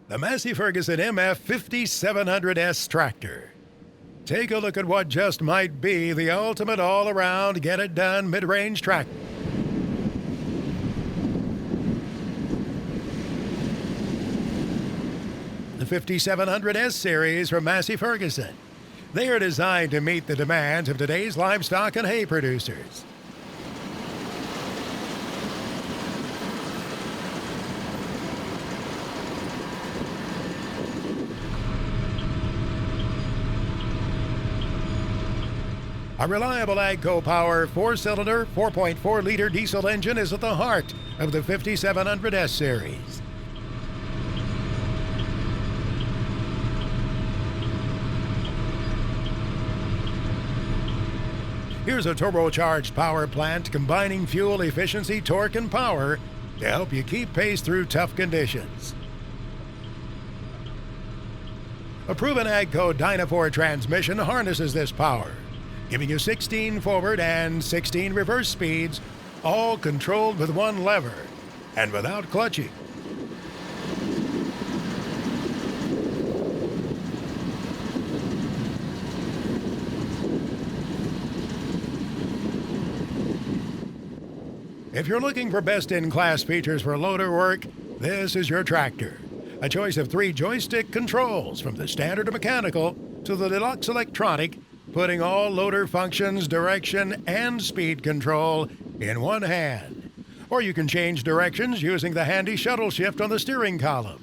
The Massey Ferguson MF5700S tractor. Take a look at what just might be the ultimate all-around, get-it-done mid-range tractor. The 5700S series from Massey Ferguson. They are designed to meet the demands of today's livestock and hay producers. A reliable AGCO Power 4-cylinder, 4.4-liter diesel engine is at the heart of the 5700S series. Here's a turbocharged power plant combining fuel efficiency, torque, and power to help you keep pace through tough conditions. A proven AGCO Dyna4 transmission harnesses this power, giving you 16 forward and 16 reverse speeds, all controlled with one lever and without clutching. If you're looking for best-in-class features for loader work, this is your tractor. A choice of 3 joystick controls, from the standard mechanical to the deluxe electronic, putting all loader functions, direction, and speed control in one hand. Or you can change directions using the handy shuttle shift on the steering column.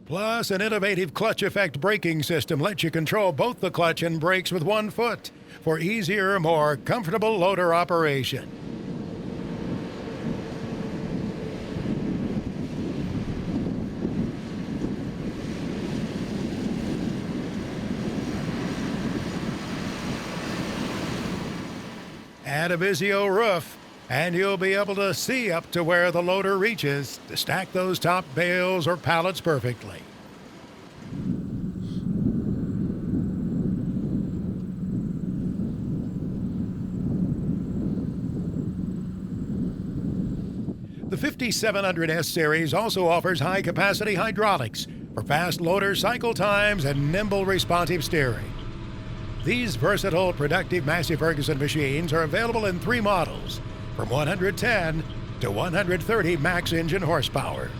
Plus, an innovative clutch effect braking system lets you control both the clutch and brakes with one foot for easier, more comfortable loader operation. Add a Vizio roof, and you'll be able to see up to where the loader reaches to stack those top bales or pallets perfectly. The 5700S series also offers high-capacity hydraulics for fast loader cycle times and nimble responsive steering. These versatile, productive Massey Ferguson machines are available in 3 models, from 110 to 130 max engine horsepower.